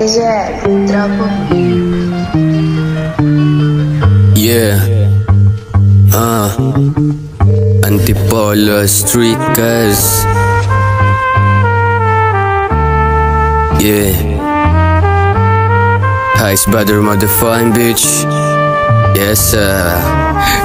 Zé, tropa. Yeah. Antipolo Street cuz. Yeah. Heist brother motherfucking bitch. Yes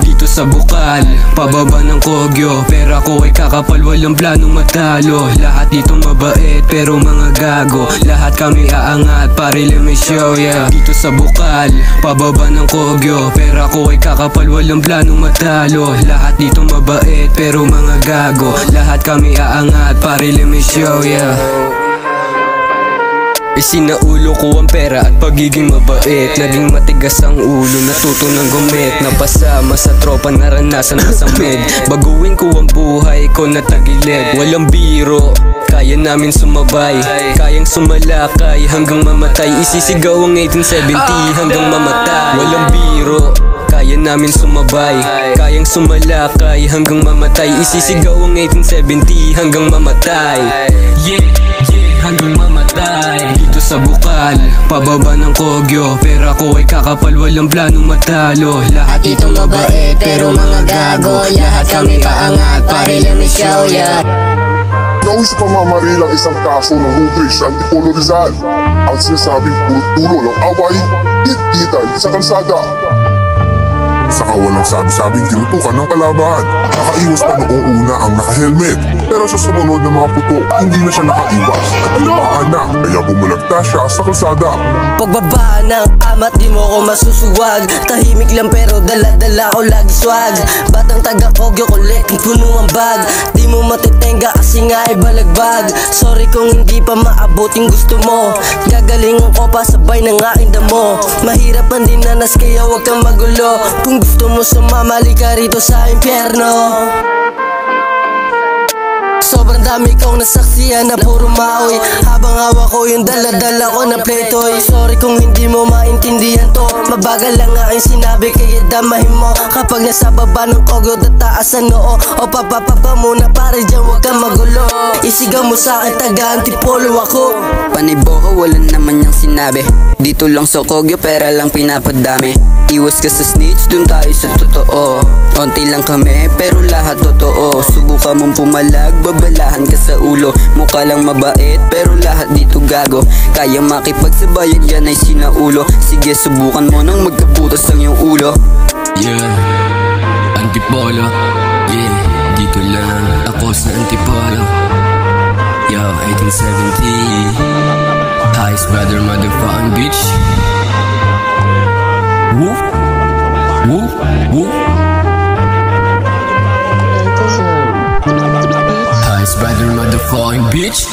Dito sa bukal, pababa ng kogyo. Pera ko ay kakapal, walang planong matalo. Lahat dito mabait, pero mga gago. Lahat kami aangat, pare let me show ya. Dito sa bukal, pababa ng kogyo. Pera ko ay kakapal, walang planong matalo. Lahat dito mabait, pero mga gago. Lahat kami aangat, pare let me show ya. Isinaulo ko ang pera at pagiging mabait. Naging matigas ang ulo, natuto ng gumit. Napasama sa tropa, naranasan masamid. Baguhin ko ang buhay ko na tagilid. Walang biro, kaya namin sumabay. Kayang sumalakay hanggang mamatay. Isisigaw ang 1870 hanggang mamatay. Walang biro, kaya namin sumabay. Kayang sumalakay hanggang mamatay. Isisigaw ang 1870 hanggang mamatay. Yeah, hanggang mamatay. Dito sa bukal, pababa ng kogyo. Pera ko ay kakapal, walang planong matalo. Lahat dito mabait, pero mga gago. Lahat kami paangat, pare let me show ya. Nauwi sa pamamarilang isang kaso ng hubris sa Antipolo Rizal. Ang sinasabing puro ng away, hit-hitan sa kalsada. Saka walang sabi-sabing tinutukan ng kalaban. Nakaiwas pa noong una ang naka-helmet, pero sa sumunod na mga puto, hindi na siya nakaiwas. Katibaan na, kaya bumulagta siya sa kalsada. Pagbaba ng amat, di mo ko masusuwag. Tahimik lang pero dala-dala ko lagi swag. Batang taga-kogyo, kolekting puno ang bag. Di mo matitenga kasi nga ay balagbag. Sorry kung hindi pa maabot yung gusto mo. Gagalingan ko pa sabay ng aking damo. Mahirap ang dinanas kaya wag kang magulo. Kung gusto mo sumamali ka rito sa impyerno. Sobrang dami kong nasaksihan na puro maoy. Habang hawak ko yung dala-dala ko na pletoy. Sorry kung hindi mo maintindihan to. Mabagal lang nga yung sinabi kaya damahin mo. Kapag nasa baba ng kogyo tataas ang noo. O papapapa muna pare dyan wag kang magulo. Isigaw mo sa akin taga Antipolo ako. Panibo ko wala naman niyang sinabi. Dito lang sa kogyo pera lang pinapadami. Iwas ka sa snitch dun tayo sa totoo. Konti lang kami pero lahat totoo. Subukan mong pumalag, babalahan ka sa ulo. Mukha lang mabait pero lahat dito gago. Kaya makipagsabayan yan ay sinaulo. Sige subukan mo nang magkabutas ang iyong ulo. Yeah, Antipolo. Yeah, dito lang ako sa Antipolo. Yo, 1870 Heist brother motherfucking bitch. Woo, woo, woo. Heist brother motherfucking bitch.